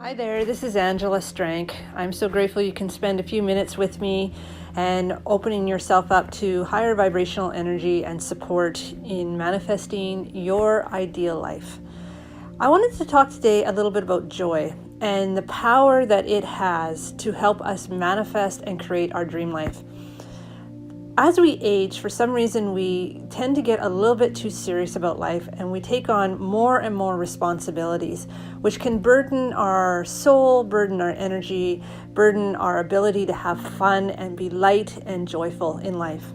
Hi there, this is Angela Strank. I'm so grateful you can spend a few minutes with me and opening yourself up to higher vibrational energy and support in manifesting your ideal life. I wanted to talk today a little bit about joy and the power that it has to help us manifest and create our dream life. As we age, for some reason, we tend to get a little bit too serious about life and we take on more and more responsibilities, which can burden our soul, burden our energy, burden our ability to have fun and be light and joyful in life.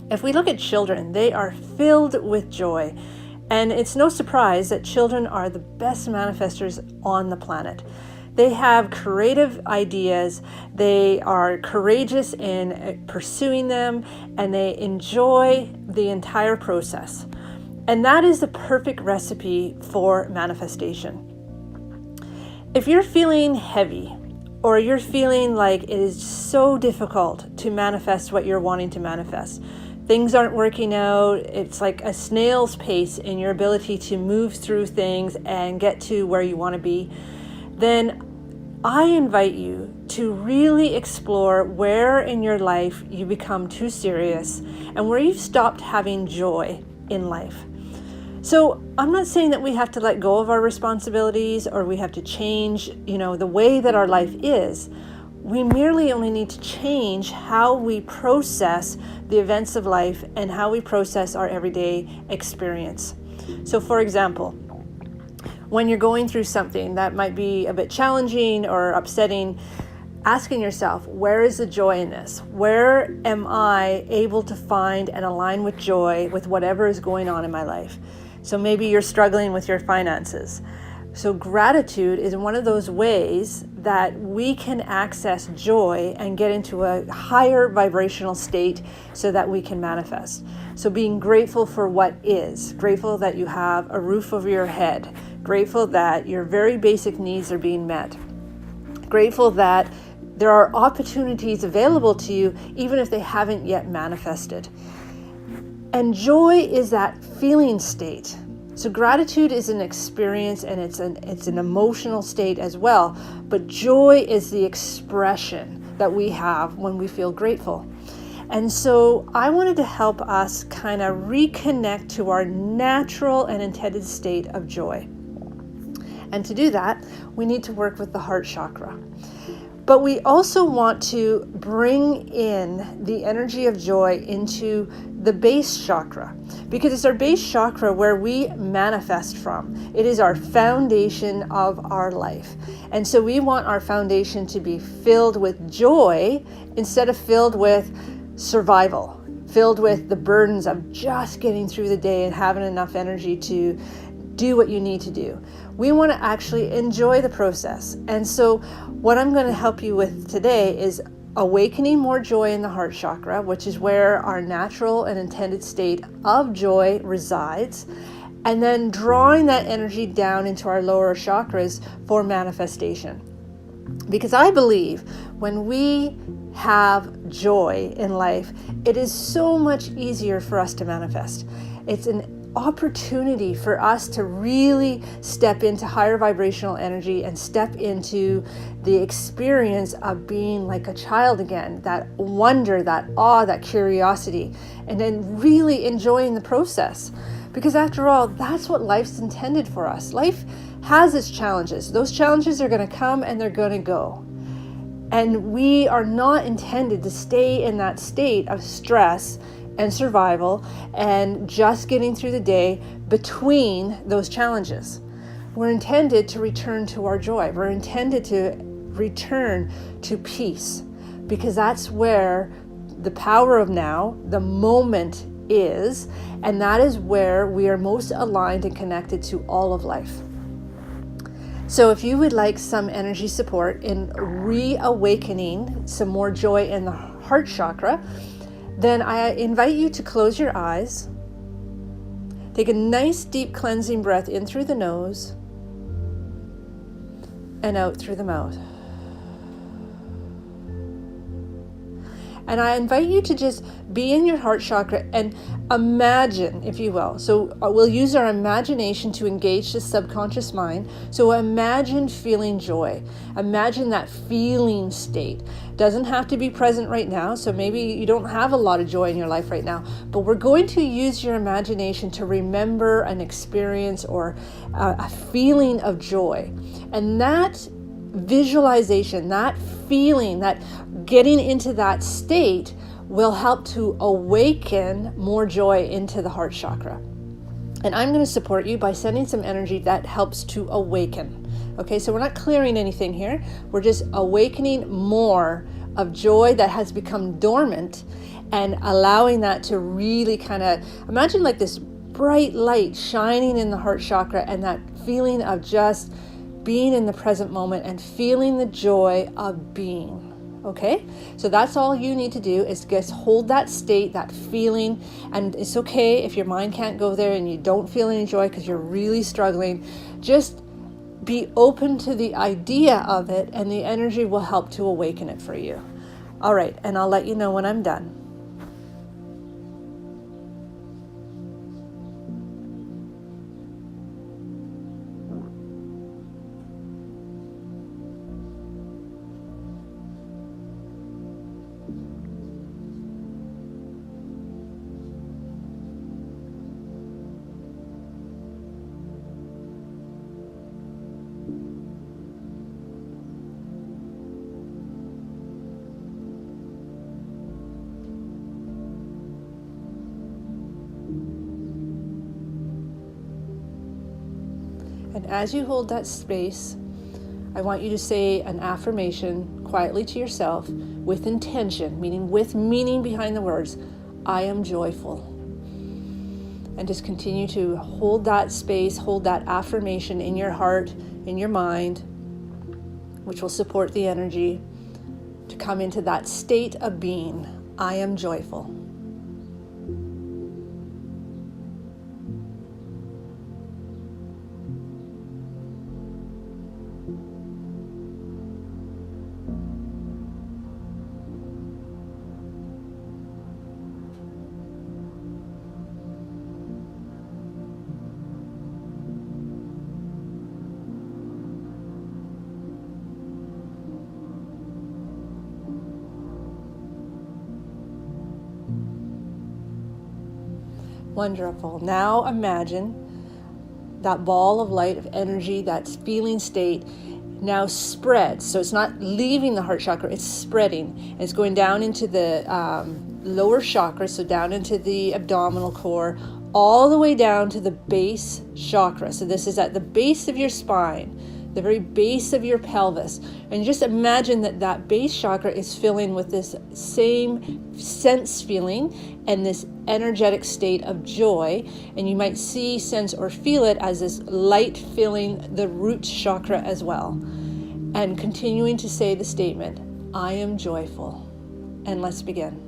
If we look at children, they are filled with joy. And it's no surprise that children are the best manifestors on the planet. They have creative ideas, they are courageous in pursuing them, and they enjoy the entire process. And that is the perfect recipe for manifestation. If you're feeling heavy, or you're feeling like it is so difficult to manifest what you're wanting to manifest, things aren't working out, it's like a snail's pace in your ability to move through things and get to where you want to be, then I invite you to really explore where in your life you become too serious and where you've stopped having joy in life. So I'm not saying that we have to let go of our responsibilities or we have to change, the way that our life is. We merely only need to change how we process the events of life and how we process our everyday experience. So for example, when you're going through something that might be a bit challenging or upsetting, asking yourself, where is the joy in this? Where am I able to find and align with joy with whatever is going on in my life? So maybe you're struggling with your finances. So gratitude is one of those ways that we can access joy and get into a higher vibrational state so that we can manifest. So being grateful for what is, grateful that you have a roof over your head, grateful that your very basic needs are being met, grateful that there are opportunities available to you even if they haven't yet manifested. And joy is that feeling state. So gratitude is an experience and it's an emotional state as well, but joy is the expression that we have when we feel grateful. And so I wanted to help us kind of reconnect to our natural and intended state of joy. And to do that, we need to work with the heart chakra. But we also want to bring in the energy of joy into the base chakra, because it's our base chakra where we manifest from. It is our foundation of our life. And so we want our foundation to be filled with joy instead of filled with survival, filled with the burdens of just getting through the day and having enough energy to do what you need to do. We want to actually enjoy the process. And so what I'm going to help you with today is awakening more joy in the heart chakra, which is where our natural and intended state of joy resides, and then drawing that energy down into our lower chakras for manifestation. Because I believe when we have joy in life, it is so much easier for us to manifest. It's an opportunity for us to really step into higher vibrational energy and step into the experience of being like a child again, that wonder, that awe, that curiosity, and then really enjoying the process. Because after all, that's what life's intended for us. Life has its challenges. Those challenges are going to come and they're going to go. And we are not intended to stay in that state of stress and survival and just getting through the day between those challenges. We're intended to return to our joy. We're intended to return to peace, because that's where the power of now, the moment is, and that is where we are most aligned and connected to all of life. So if you would like some energy support in reawakening some more joy in the heart chakra, then I invite you to close your eyes, take a nice deep cleansing breath in through the nose and out through the mouth. And I invite you to just be in your heart chakra and imagine, if you will. So we'll use our imagination to engage the subconscious mind. So imagine feeling joy. Imagine that feeling state. Doesn't have to be present right now. So maybe you don't have a lot of joy in your life right now, but we're going to use your imagination to remember an experience or a feeling of joy. And that visualization, that feeling, that getting into that state will help to awaken more joy into the heart chakra. And I'm going to support you by sending some energy that helps to awaken. Okay, so we're not clearing anything here. We're just awakening more of joy that has become dormant and allowing that to really kind of imagine like this bright light shining in the heart chakra and that feeling of just being in the present moment and feeling the joy of being. Okay, so that's all you need to do is just hold that state, that feeling, and it's okay if your mind can't go there and you don't feel any joy because you're really struggling. Just be open to the idea of it and the energy will help to awaken it for you. All right, and I'll let you know when I'm done. And as you hold that space, I want you to say an affirmation quietly to yourself with intention, meaning with meaning behind the words, I am joyful. And just continue to hold that space, hold that affirmation in your heart, in your mind, which will support the energy to come into that state of being. I am joyful. Wonderful. Now imagine that ball of light, of energy, that feeling state now spreads. So it's not leaving the heart chakra, it's spreading. And it's going down into the lower chakra, so down into the abdominal core, all the way down to the base chakra. So this is at the base of your spine, the very base of your pelvis. And just imagine that that base chakra is filling with this same sense feeling and this energetic state of joy. And you might see, sense, or feel it as this light filling the root chakra as well. And continuing to say the statement, I am joyful. And let's begin.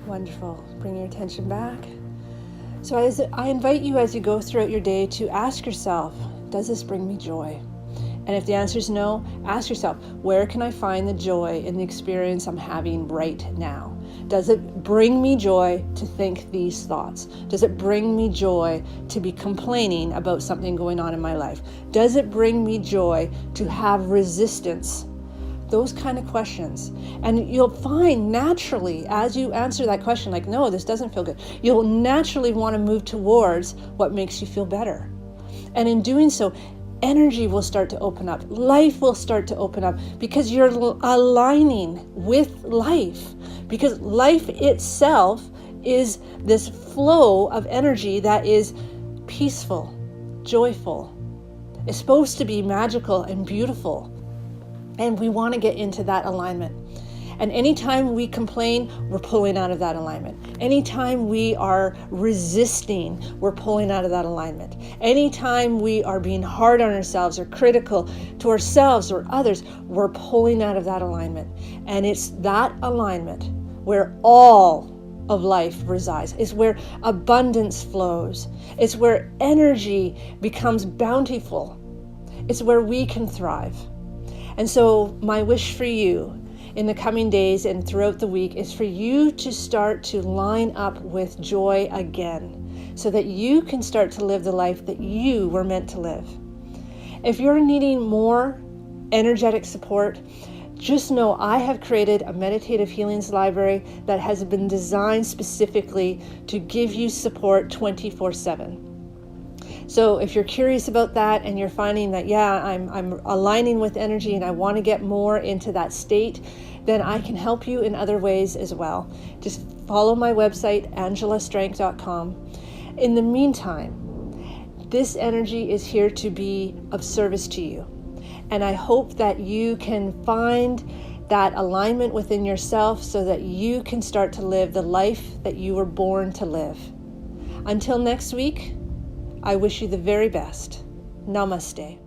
Wonderful. Bring your attention back. So I invite you as you go throughout your day to ask yourself, does this bring me joy? And if the answer is no, ask yourself, where can I find the joy in the experience I'm having right now? Does it bring me joy to think these thoughts? Does it bring me joy to be complaining about something going on in my life? Does it bring me joy to have resistance those kind of questions. And you'll find naturally, as you answer that question, like, no, this doesn't feel good, you'll naturally want to move towards what makes you feel better. And in doing so, energy will start to open up. Life will start to open up because you're aligning with life. Because life itself is this flow of energy that is peaceful, joyful. It's supposed to be magical and beautiful. And we want to get into that alignment. And anytime we complain, we're pulling out of that alignment. Anytime we are resisting, we're pulling out of that alignment. Anytime we are being hard on ourselves or critical to ourselves or others, we're pulling out of that alignment. And it's that alignment where all of life resides. It's where abundance flows. It's where energy becomes bountiful. It's where we can thrive. And so my wish for you in the coming days and throughout the week is for you to start to line up with joy again so that you can start to live the life that you were meant to live. If you're needing more energetic support, just know I have created a meditative healings library that has been designed specifically to give you support 24/7. So if you're curious about that and you're finding that, yeah, I'm aligning with energy and I want to get more into that state, then I can help you in other ways as well. Just follow my website, angelastrength.com. In the meantime, this energy is here to be of service to you. And I hope that you can find that alignment within yourself so that you can start to live the life that you were born to live. Until next week, I wish you the very best. Namaste.